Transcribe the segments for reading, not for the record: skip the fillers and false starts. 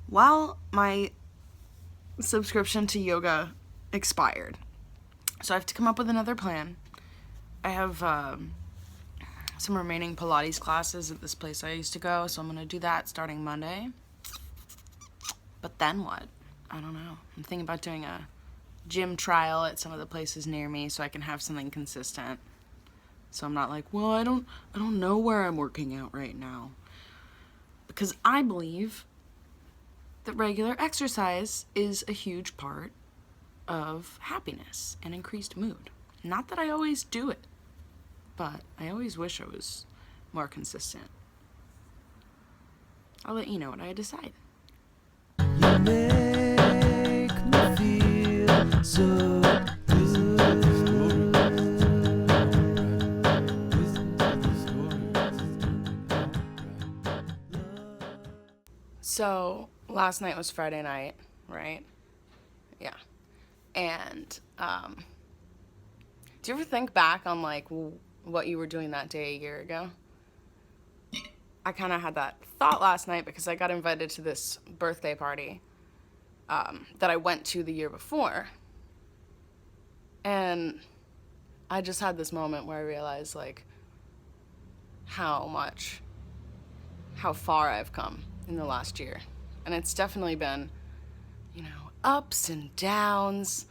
Well, my subscription to yoga expired. So I have to come up with another plan. I have some remaining Pilates classes at this place I used to go, so I'm going to do that starting Monday. But then what? I don't know. I'm thinking about doing a gym trial at some of the places near me so I can have something consistent. So I'm not like, well, I don't know where I'm working out right now. Because I believe that regular exercise is a huge part of happiness and increased mood. Not that I always do it, but I always wish I was more consistent. I'll let you know what I decide. You make me feel so So, last night was Friday night, right? Yeah. And, do you ever think back on, like, what you were doing that day a year ago? I kind of had that thought last night because I got invited to this birthday party that I went to the year before. And I just had this moment where I realized, like, how far I've come in the last year. And it's definitely been, ups and downs.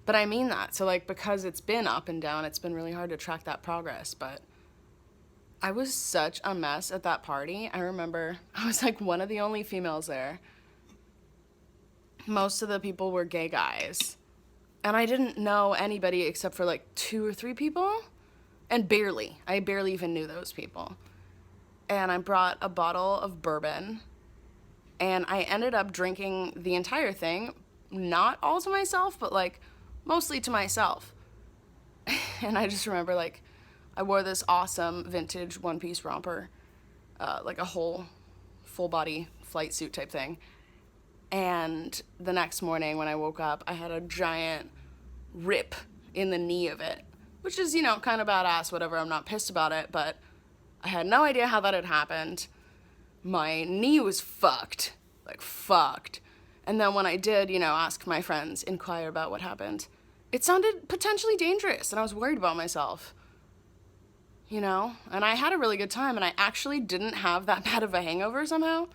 But I mean that. So, like, because it's been up and down, it's been really hard to track that progress. But I was such a mess at that party. I remember I was, like, one of the only females there. Most of the people were gay guys. And I didn't know anybody except for, like, 2 or 3 people. And I barely even knew those people. And I brought a bottle of bourbon. And I ended up drinking the entire thing. Not all to myself, but, like, mostly to myself. And I just remember, like, I wore this awesome vintage one-piece romper. Like a whole full-body flight suit type thing. And the next morning when I woke up, I had a giant rip in the knee of it. Which is, kind of badass, whatever. I'm not pissed about it, but I had no idea how that had happened. My knee was fucked. Like, fucked. And then when I did, ask my friends, inquire about what happened, it sounded potentially dangerous, and I was worried about myself. And I had a really good time, and I actually didn't have that bad of a hangover somehow.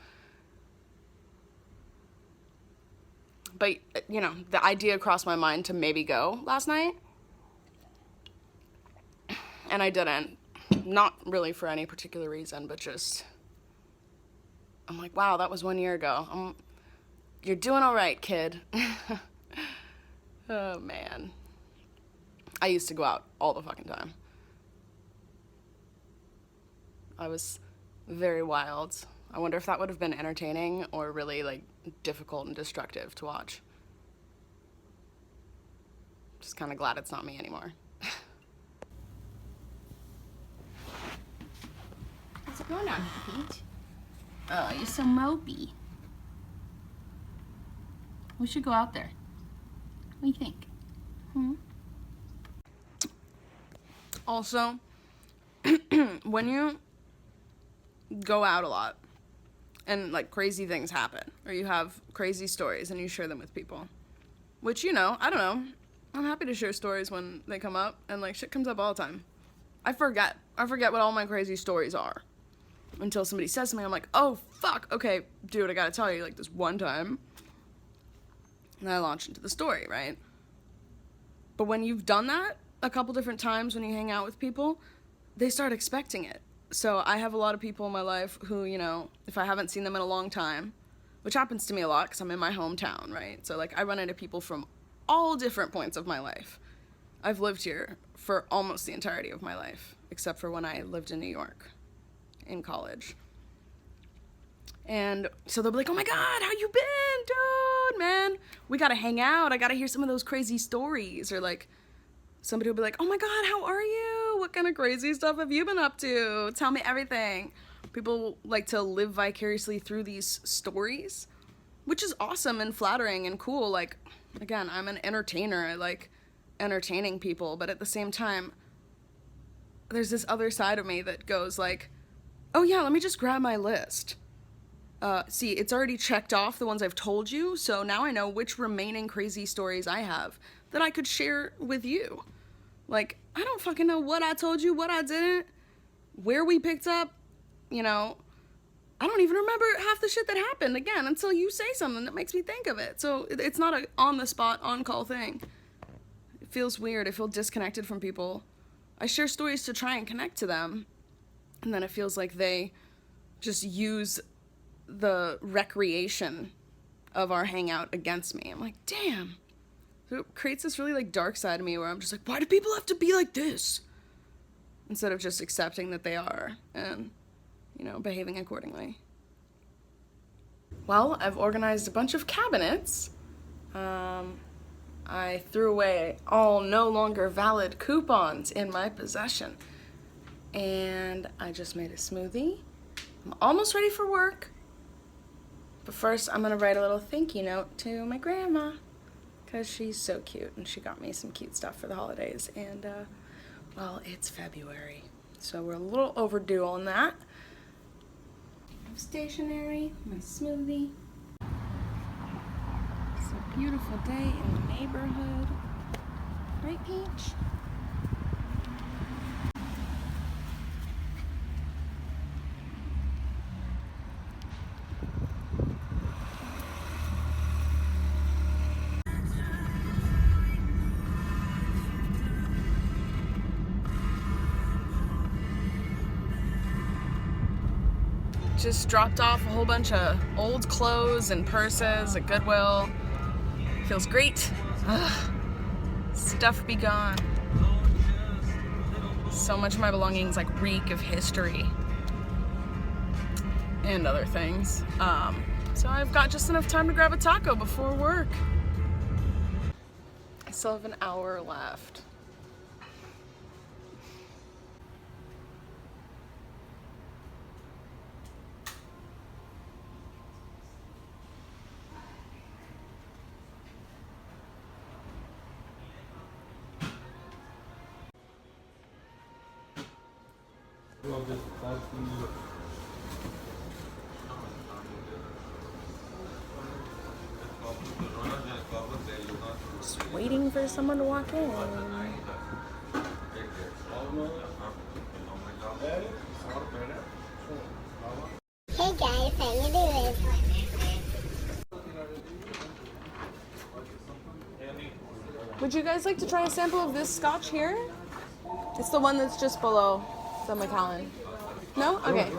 But, the idea crossed my mind to maybe go last night. And I didn't. Not really for any particular reason, but just, I'm like, wow, that was 1 year ago. You're doing all right, kid. Oh, man. I used to go out all the fucking time. I was very wild. I wonder if that would have been entertaining or really, like, difficult and destructive to watch. Just kind of glad it's not me anymore. What's going on, Pete? Oh, you're so mopey. We should go out there. What do you think? Also, when you go out a lot and, like, crazy things happen, or you have crazy stories and you share them with people, which, I don't know, I'm happy to share stories when they come up, and, like, shit comes up all the time. I forget what all my crazy stories are until somebody says something. I'm like, oh, fuck, okay, dude, I gotta tell you, like, this one time. And I launch into the story, right? But when you've done that a couple different times when you hang out with people, they start expecting it. So I have a lot of people in my life who, if I haven't seen them in a long time, which happens to me a lot because I'm in my hometown, right? So, like, I run into people from all different points of my life. I've lived here for almost the entirety of my life, except for when I lived in New York in college. And so they'll be like, oh my God, how you been, dude, man? We gotta hang out. I gotta hear some of those crazy stories. Or, like, somebody will be like, oh my God, how are you? What kind of crazy stuff have you been up to? Tell me everything. People like to live vicariously through these stories, which is awesome and flattering and cool. Like, again, I'm an entertainer. I like entertaining people. But at the same time, there's this other side of me that goes like, oh yeah, let me just grab my list. See, it's already checked off the ones I've told you, so now I know which remaining crazy stories I have that I could share with you. Like, I don't fucking know what I told you, what I didn't, where we picked up, you know. I don't even remember half the shit that happened again until you say something that makes me think of it. So it's not a on the spot, on call thing. It feels weird. I feel disconnected from people. I share stories to try and connect to them, and then it feels like they just use the recreation of our hangout against me. I'm like, damn. So it creates this really like dark side of me where I'm just like, why do people have to be like this? Instead of just accepting that they are and, you know, behaving accordingly. Well, I've organized a bunch of cabinets. I threw away all no longer valid coupons in my possession. And I just made a smoothie. I'm almost ready for work. But first, I'm gonna write a little thank you note to my grandma, because she's so cute and she got me some cute stuff for the holidays. And, well, it's February, so we're a little overdue on that. Stationery, my smoothie. It's a beautiful day in the neighborhood. Right, Peach? Just dropped off a whole bunch of old clothes and purses at Goodwill. Feels great. Ugh. Stuff be gone. So much of my belongings like reek of history and other things. So I've got just enough time to grab a taco before work. I still have an hour left. Just waiting for someone to walk in. Hey guys, how you doing? Would you guys like to try a sample of this scotch here? It's the one that's just below the Macallan. No? Okay.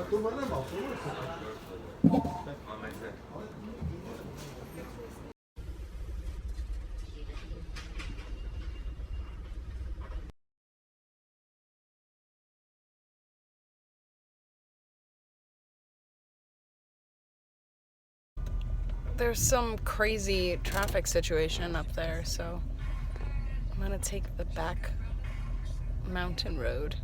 There's some crazy traffic situation up there, so I'm gonna take the back mountain road.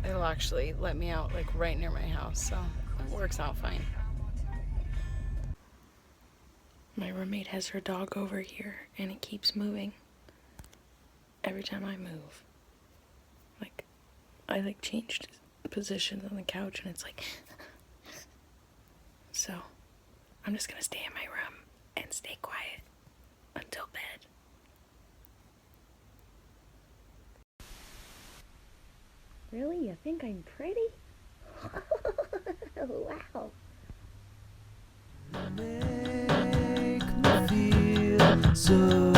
It'll actually let me out like right near my house, so it works out fine. My roommate has her dog over here and it keeps moving every time I move. Like, I like changed positions on the couch and it's like so I'm just gonna stay in my room and stay quiet until bed. Really? You think I'm pretty? Wow. Make me feel so